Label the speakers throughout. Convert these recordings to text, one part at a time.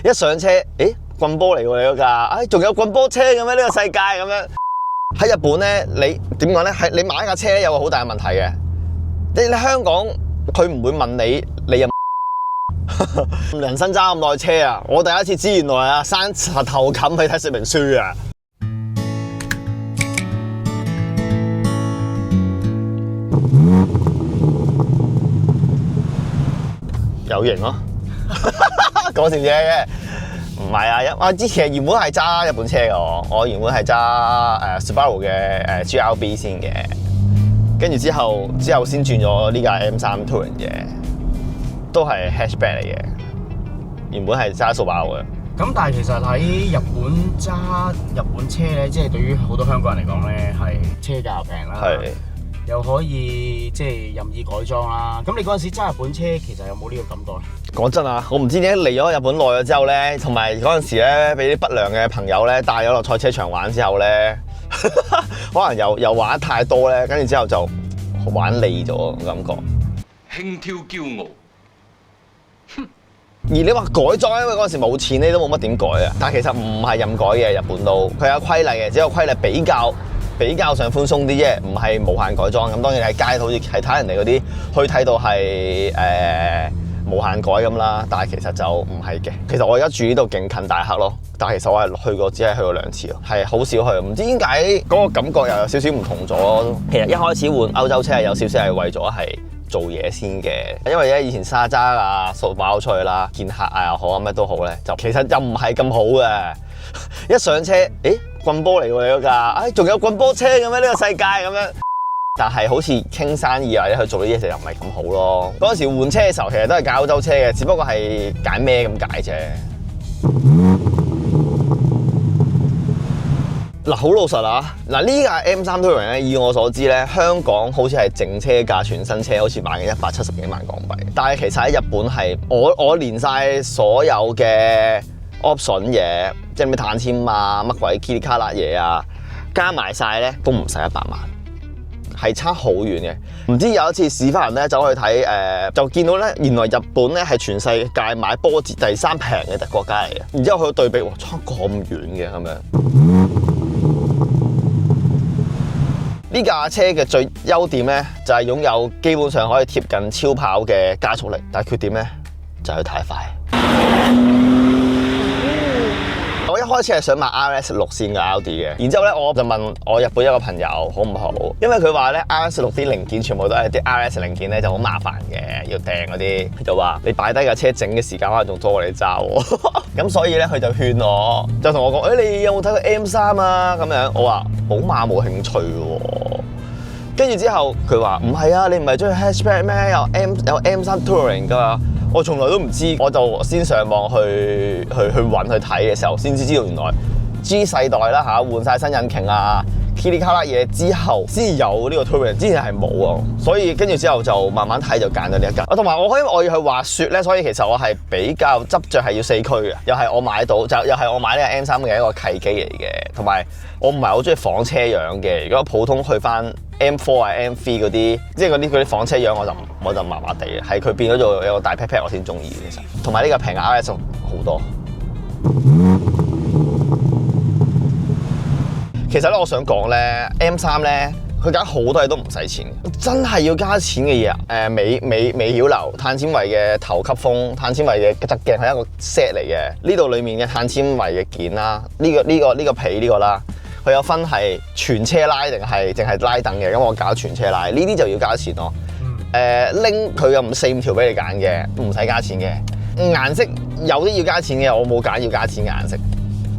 Speaker 1: 一上車，誒棍波嚟喎你嗰架，仲有棍波車嘅咩？呢個世界咁樣。喺日本咧，你點講咧？係你買架車咧有個好大嘅問題嘅。你香港佢唔會問你有人生揸咁耐車啊！我第一次知原來啊生柒頭冚去睇說明書啊！有型咯，講笑嘢嘅，唔係啊！我之前原本係揸日本車嘅，我原本係揸Subaru 嘅GRB 先嘅，跟住之後先轉咗呢架 M3 Touring 嘅，都係 hatchback 嚟嘅。原本係揸Subaru嘅。
Speaker 2: 咁但係其實喺日本揸日本車咧，即係對於好多香港人嚟講咧，係車價又平啦。係。又可以即係任意改裝啦。咁你嗰陣時揸日本車，其實有冇呢個感覺咧？講
Speaker 1: 真啊，我唔知點解嚟咗日本耐咗之後咧，同埋嗰陣時咧，俾啲不良嘅朋友咧帶咗落賽車場玩之後咧，可能又玩得太多咧，跟住之後就玩膩咗感覺。
Speaker 3: 輕佻驕傲。
Speaker 1: 而你話改裝，因為嗰陣時冇錢咧，都冇乜點改啊。但係其實唔係任改嘅，日本都佢有規例嘅，只有規例比較上寬鬆啲啫，唔係無限改裝。咁當然喺街好似係睇人哋嗰啲去睇到係無限改咁啦，但係其實就唔係嘅。其實我而家住呢度勁近大黑咯，但係其實我係只係去過2次咯，係好少去。唔知點解嗰個感覺又有少少唔同咗。其實一開始換歐洲車係有少少係為咗係做嘢先嘅，因為咧以前沙揸啊、掃包出去啦、見客啊又好啊，乜都好咧，就其實又唔係咁好嘅。一上車，棍波嚟喎你嗰架，仲有棍波車嘅咩？呢個世界咁樣。但係好似傾生意或者去做呢啲嘢又唔係咁好咯。嗰陣時換車嘅時候，其實都係揀歐洲車嘅，只不過係揀咩咁解啫。嗱，好老實啊！嗱，呢架 M3 Touring 咧，以我所知咧，香港好似係整車價全新車，好似賣緊170幾萬港幣。但係其實喺日本係我連晒所有嘅 option 嘢，即係咩碳纖啊、乜鬼 Kitty 卡辣嘢啊，加埋晒咧都唔使100萬，係差好遠嘅。唔知有一次試翻人咧走去睇就見到咧，原來日本咧係全世界買波折第3平嘅國家嚟嘅。然之後去對比，哇，差咁遠嘅咁樣。呢架車嘅最優點咧，就係擁有基本上可以貼近超跑嘅加速力，但係缺點咧就係太快。我一開始係想買 RS6 先嘅 Audi 嘅，然之後咧我就問我日本一個朋友好唔好，因為佢話咧 RS6 啲零件全部都係啲 RS 零件咧就好麻煩嘅，要訂嗰啲，佢就話你擺低架車整嘅時間可能仲多過你揸喎。咁所以咧佢就勸我，就同我講：你有冇睇過 M3 啊？咁樣我話寶馬冇興趣喎。跟住之後佢話唔係啊，你唔係中意 hatchback 咩？有 M3 Touring 㗎。我從來都唔知，我就先上網去揾去睇嘅時候，先知道原來 G 世代啦嚇，換晒新引擎啊 ，Kitty 卡啦嘢之後，先有呢個 Touring，之前係冇啊。所以跟住之後就慢慢睇就揀咗呢一架。同埋我因為我要去滑雪咧，所以其實我係比較執着係要4驅嘅，又係我買到又係我買呢個 M3 嘅一個契機嚟嘅。同埋我唔係好中意房車樣嘅，如果普通去翻M4 啊 M3 嗰啲，即係嗰啲房車樣我就麻麻地嘅，係佢變咗做有個大 pat pat 我先中意嘅其實。同埋呢個平嘅 RS 好多。其實咧，我想講咧 M3 咧，佢揀好多嘢都唔使錢，真係要加錢嘅嘢啊！尾曉流碳纖維嘅頭級風，碳纖維嘅側鏡係一個 set 嚟嘅。呢度裡面嘅碳纖維嘅件啦，呢個皮呢個啦。佢有分係全車拉定係淨係拉凳嘅，咁我搞全車拉，呢啲就要加錢咯。拎佢有4-5條俾你揀嘅，唔使加錢嘅。顏色有啲要加錢嘅，我冇揀要加錢嘅顏色。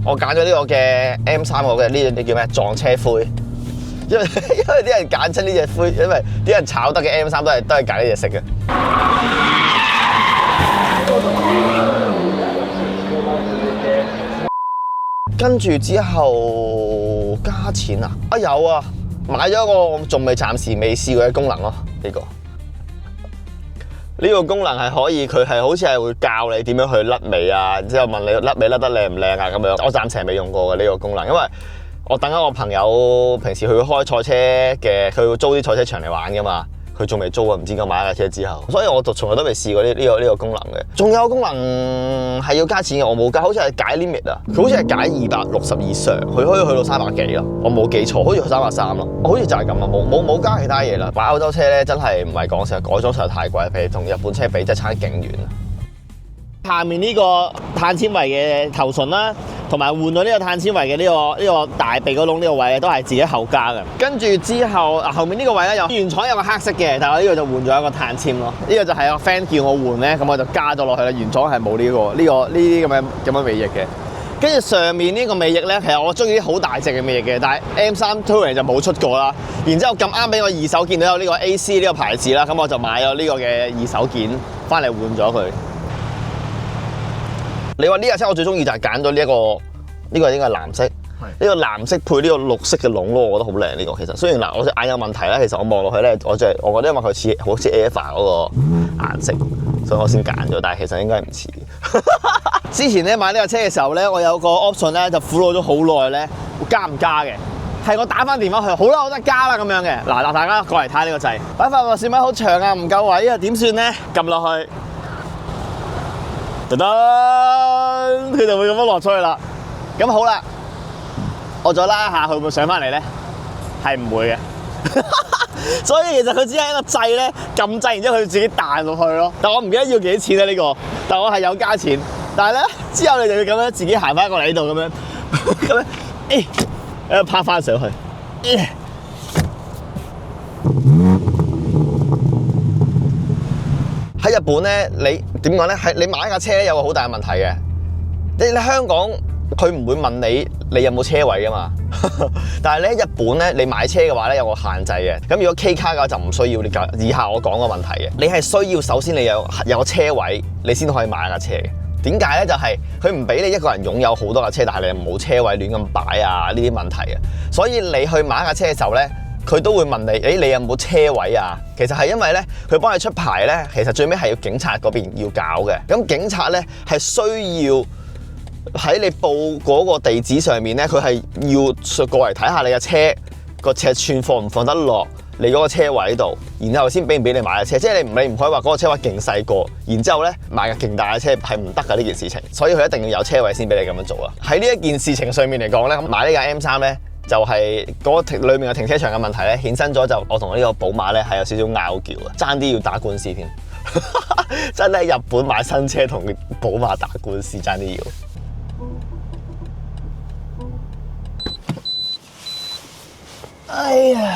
Speaker 1: 我揀咗呢個嘅 M3 個嘅呢叫咩撞車灰，因為啲人揀親呢隻灰，因為啲人炒得嘅 M3 都係揀呢隻色嘅。跟住之後加錢啊！有啊，買咗一個我仲暫時未試過嘅功能咯。呢個功能係可以，佢係好似係會教你點樣去甩尾啊，然之後問你甩尾甩得靚唔靚啊咁樣。我暫時係未用過嘅呢個功能，因為我等緊我朋友平時去開賽車嘅，佢會租啲賽車場嚟玩噶嘛。佢仲未租啊，唔知點解買架車之後，所以我就從來都未試過呢個功能嘅。仲有個功能係要加錢嘅，我冇加，好似係解 limit 啊，佢好似係解260以上，佢可以去到300幾咯，我冇記錯，好似330咯，好似就係咁啊，冇加其他嘢啦。買歐洲車咧真係唔係講笑，改裝實在太貴，譬如同日本車比真係差勁遠啊！下面呢個碳纖維嘅頭唇啦，同埋換咗呢個碳纖維嘅呢個大鼻哥窿呢個位咧，都係自己後加嘅。跟住之後後面呢個位咧，原廠有個黑色嘅，但係我呢個就換咗一個碳纖咯。呢個就係個 friend 叫我換咧，咁我就加咗落去啦。原廠係冇呢啲咁樣尾翼嘅。跟住上面呢個尾翼咧，其實我中意啲好大隻嘅尾翼嘅，但係 M3 Touring 就冇出過啦。然之後咁啱俾我二手見到有呢個 AC 呢個牌子啦，咁我就買咗呢個嘅二手件翻嚟換咗佢。你話呢架車我最中意就係揀咗呢個應該係藍色，呢個藍色配呢個綠色嘅籠咯，我覺得好靚呢個。其實雖然嗱我隻眼有問題啦，其實我望落去咧，我覺得因為佢好似 Eva 嗰個顏色，所以我先揀咗。但係其實應該唔似。之前咧買呢架車嘅時候咧，我有個 option 咧就苦惱咗好耐咧，加唔加嘅？係我打翻電話去，好啦，我得加啦咁樣嘅。嗱，大家過嚟睇下呢個掣，擺發話線位好長啊，唔夠位啊，點算咧？撳落去。噔噔，佢就會咁樣落出去啦。咁好啦，我再拉一下，佢會唔會上翻嚟咧？係唔會嘅。所以其實佢只係一個掣咧，撳掣，然之後佢自己彈落去咯。但我唔記得要幾錢咧呢個，但我係有加錢。但係咧之後你就要咁樣自己行翻過嚟呢度咁樣，咁樣拍翻上去。喺日本咧，你點講咧？係你買一架車咧，有個好大嘅問題嘅。你香港佢唔會問你有冇車位噶嘛？但係你喺日本咧，你買車嘅話咧有個限制嘅。咁如果 K 卡嘅話就唔需要你以下我講嘅問題嘅。你係需要首先你有個車位，你先可以買一架車嘅。點解咧？就係佢唔俾你一個人擁有好多架車，但係你冇車位亂咁擺啊呢啲問題啊。所以你去買一架車嘅時候咧，佢都會問你，你有冇車位啊？其實係因為咧，佢幫你出牌咧，其實最尾係要警察嗰邊要搞嘅。咁警察咧係需要喺你報嗰個地址上面咧，佢係要過嚟睇下你嘅車個尺寸放唔放得落你嗰個車位度，然之後先俾唔俾你買架車。即係你唔可以話嗰個車位勁細個，然之後咧買架勁大嘅車係唔得㗎呢件事情。所以佢一定要有車位先俾你咁樣做啦。喺呢一件事情上面嚟講咧，買呢架 M3咧。就係嗰個裏面嘅停車場嘅問題咧，衍生咗就我同呢個寶馬咧係有少少拗撬啊，爭啲要打官司添。真係日本買新車同寶馬打官司，爭啲要。哎呀，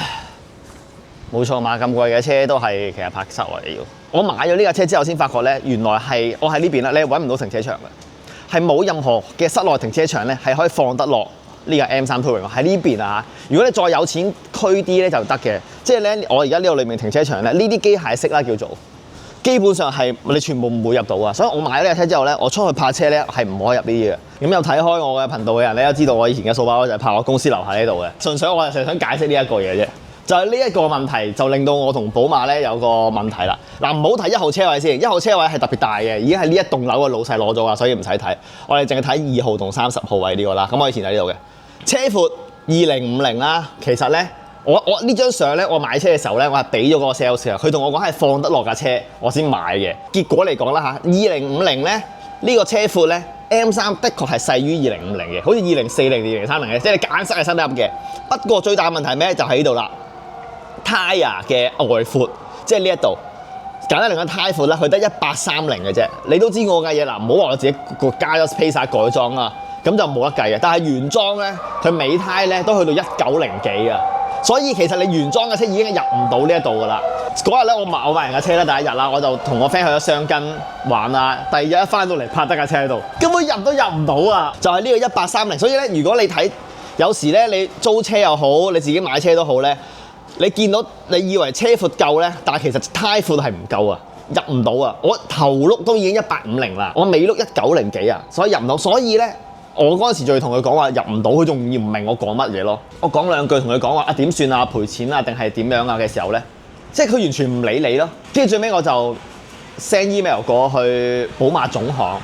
Speaker 1: 冇錯，買咁貴嘅車都係其實泊室位要。我買咗呢架車之後先發覺咧，原來係我喺呢邊啦，你係揾唔到停車場嘅，係冇任何嘅室內停車場咧係可以放得落。呢個 M3 Touring 喺呢邊啊！如果你再有錢區啲咧就得嘅，即係咧我而家呢度裏面停車場咧，呢啲機械式啦叫做，基本上係你全部唔會入到啊！所以我買咗呢架車之後咧，我出去泊車咧係唔可以入呢啲嘅。咁有睇開我嘅頻道嘅人，你都知道我以前嘅掃把就係泊我公司樓下呢度嘅。純粹我係想解釋呢一個嘢啫，就係呢一個問題就令到我同寶馬咧有個問題啦。嗱，唔好睇1號車位先，1號車位係特別大嘅，已經係呢一棟樓嘅老細攞咗啊，所以唔使睇。我哋淨係睇2號同30號位呢個啦。咁我以前喺呢度嘅。車闊2050啦，其實咧，我呢張相咧，我買車嘅時候咧，我係俾咗嗰個 sales 啊，佢同我講係放得落架車，我先買嘅。結果嚟講啦嚇，2050咧呢個車闊咧 M3 的確係細於2050嘅，好似2040、2030嘅，即係你揀塞係塞得入嘅。不過最大問題咩？就喺呢度啦，tyre 嘅外闊，即係呢一度。簡單嚟講，胎闊啦，佢得1830嘅啫。你都知我嘅嘢啦，唔好話我自己加咗 spacer 改裝啊。咁就冇得計嘅，但係原裝咧，佢尾胎咧都去到1900幾啊，所以其實你原裝嘅車已經入唔到呢一度噶啦。嗰日咧我買人架車咧，第一日啦，我就同我 friend 去咗雙根玩啦，第二日一翻到嚟泊得架車喺度，根本入都入唔到啊！就係呢個1830，所以咧如果你睇有時咧你租車又好，你自己買車都好咧，你見到你以為車闊夠咧，但係其實胎闊係唔夠啊，入唔到啊！我頭轆都已經1850啦，我尾轆1900幾啊，所以入唔到，所以咧。我嗰陣時就要同佢講話入唔到，佢仲要唔明我講乜嘢咯。我講兩句同佢講話啊點算啊賠錢啊定係點樣啊嘅時候咧，即係佢完全唔理你咯。跟住最尾我就 send email 過去寶馬總行，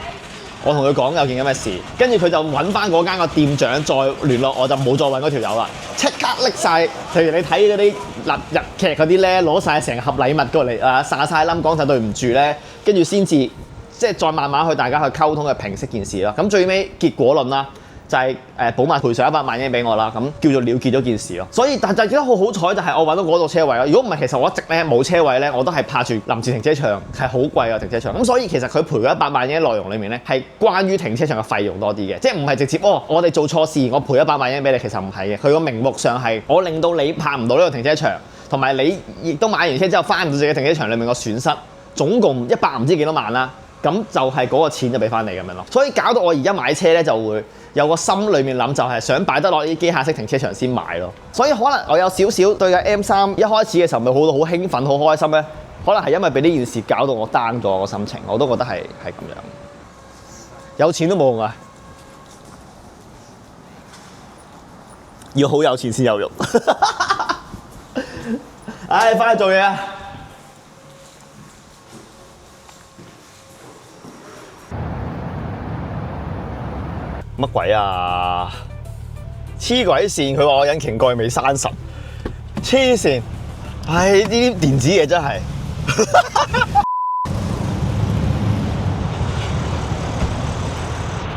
Speaker 1: 我同佢講有件咁嘅事，跟住佢就揾翻嗰間個店長再聯絡我，就冇再揾嗰條友啦。即刻拎晒，譬如你睇嗰啲日劇嗰啲咧，攞晒成盒禮物過嚟撒晒冧，講晒對唔住咧，跟住先至即係再慢慢去大家去溝通去平息件事咯。咁最尾結果論啦。就係寶馬賠償100萬英俾我啦，咁叫做了結咗件事咯。所以但係記得好彩就係我揾到嗰度車位咯。如果唔係，其實我一直咧冇車位咧，我都係泊住臨時停車場，係好貴嘅停車場。咁所以其實佢賠嗰100萬英內容裡面咧，係關於停車場嘅費用多啲嘅，即係唔係直接我哋做錯事，我賠100萬英俾你，其實唔係嘅。佢個名目上係我令到你泊唔到呢個停車場，同埋你亦都買完車之後翻唔到自己停車場裡面個損失，總共100唔知幾多萬啦。咁就係嗰個錢就俾翻你咁樣咯。所以搞到我而家買車咧就會有個心裏面諗，就係想擺得落啲機械式停車場先買咯。所以可能我有少少對嘅 M3一開始嘅時候咪好到好興奮、好開心咧，可能係因為俾呢件事搞到我 down 咗個心情，我都覺得係咁樣。有錢都冇用啊，要好有錢先有用。唉，翻去做嘢啊！乜鬼啊！黐鬼線！佢話我引擎蓋未生實，黐線！唉，呢啲電子嘢真係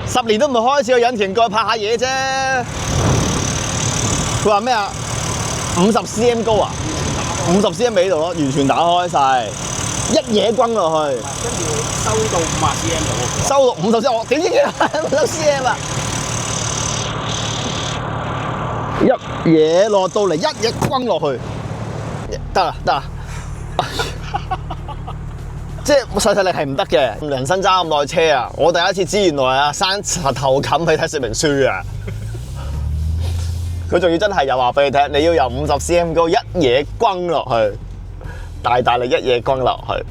Speaker 1: 10年都唔係開始個引擎蓋拍下嘢啫。佢話咩啊？50cm 高啊？50cm 喺度咯，完全打開晒，一嘢轟落去，
Speaker 2: 跟住收到50cm 度，
Speaker 1: 收到50cm，我點知佢係50cm啊？一嘢落到嚟，一嘢轟落去，得啦，即係細細力係唔得嘅。人生揸咁耐車啊，我第一次知原來啊生柒頭冚去睇說明書啊！佢仲要真係又話俾你聽，你要由50cm 高一嘢轟落去，大力一嘢轟落去。